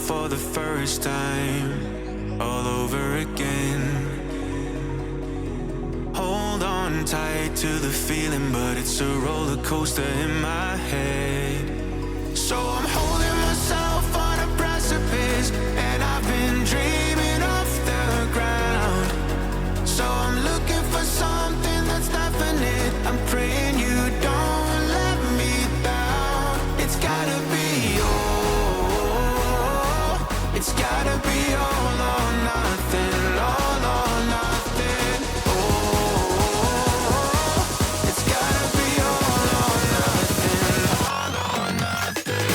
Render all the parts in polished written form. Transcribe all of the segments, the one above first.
for the first time, all over again. Hold on tight to the feeling, but it's a roller coaster in my head. So I'm holding myself on a precipice, and I've been dreaming off the ground. So I'm looking for something that's definite. I'm praying you don't let me down. It's gotta be all. It's gotta be all or nothing. All or nothing. Oh, it's gotta be all or nothing. All or nothing.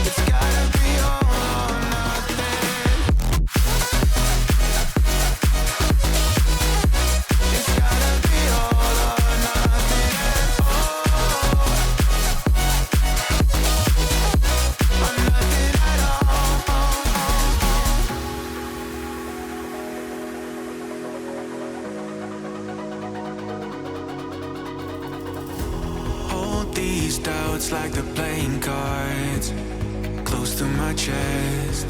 It's gotta be all or nothing. It's gotta be all or nothing. Oh, or nothing at all. Hold these doubts like the playing cards close to my chest.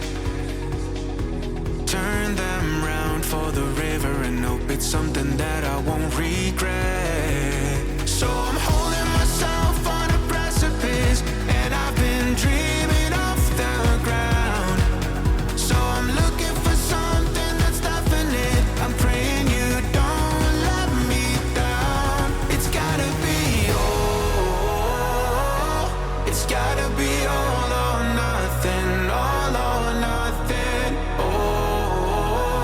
Turn them round for the river and hope it's something that I won't regret. So I'm holding myself on a precipice, and I've been dreaming off the ground. So I'm looking for something that's definite. I'm praying you don't let me down. It's gotta be all. It's gotta be all or nothing. All or nothing. Oh,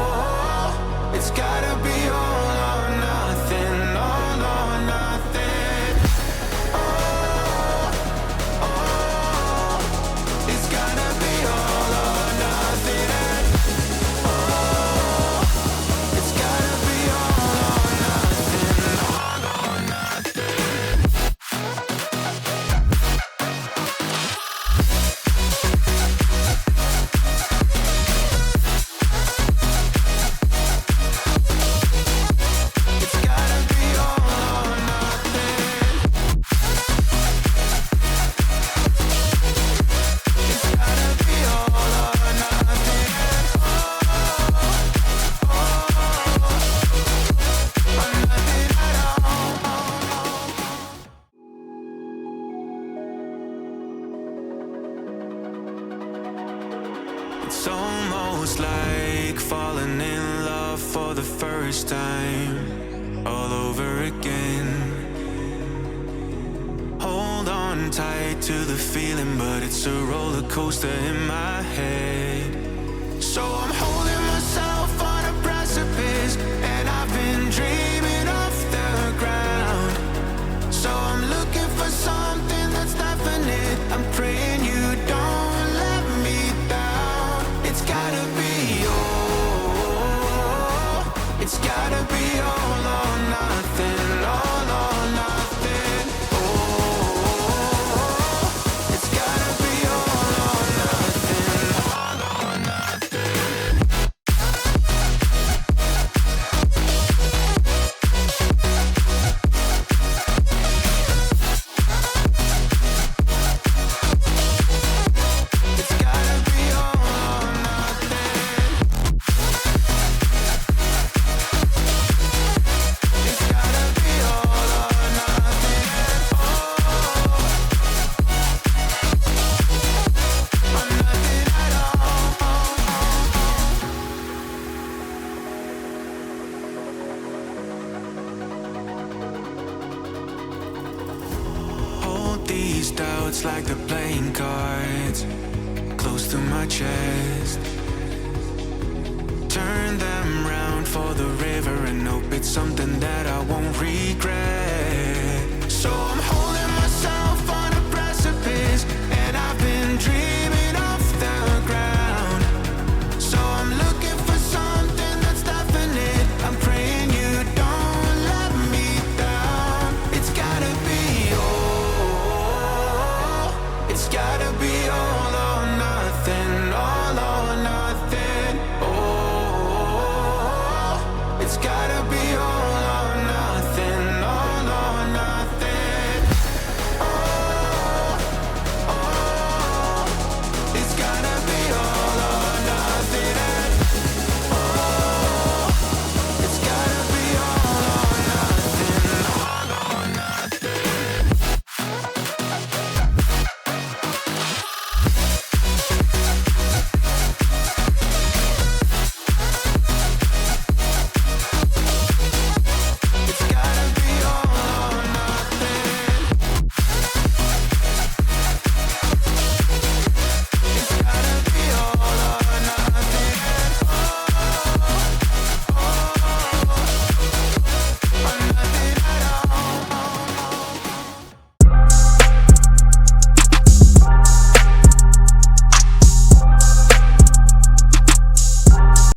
it's gotta be all or nothing. All or nothing. Oh, oh, it's gotta be all or nothing. Oh, it's gotta be all or nothing. All or nothing. It's gotta be all or nothing. It's gotta be all or nothing. Oh, or nothing at all. It's almost like falling in love for the first time, all over again. Hold on tight to the feeling, but it's a roller coaster in my head. So I'm holding myself on a precipice, and I've been dreaming off the ground. So I'm looking for something that's definite. I'm praying you don't let me down. It's gotta be all. It's gotta be all or nothing. All or nothing. Oh, it's gotta be all or nothing. All or nothing. It's gotta be all or nothing. It's gotta be all or nothing. Oh, or nothing at all. Hold these doubts like the playing cards close to my chest. Turn them round for the river and hope it's something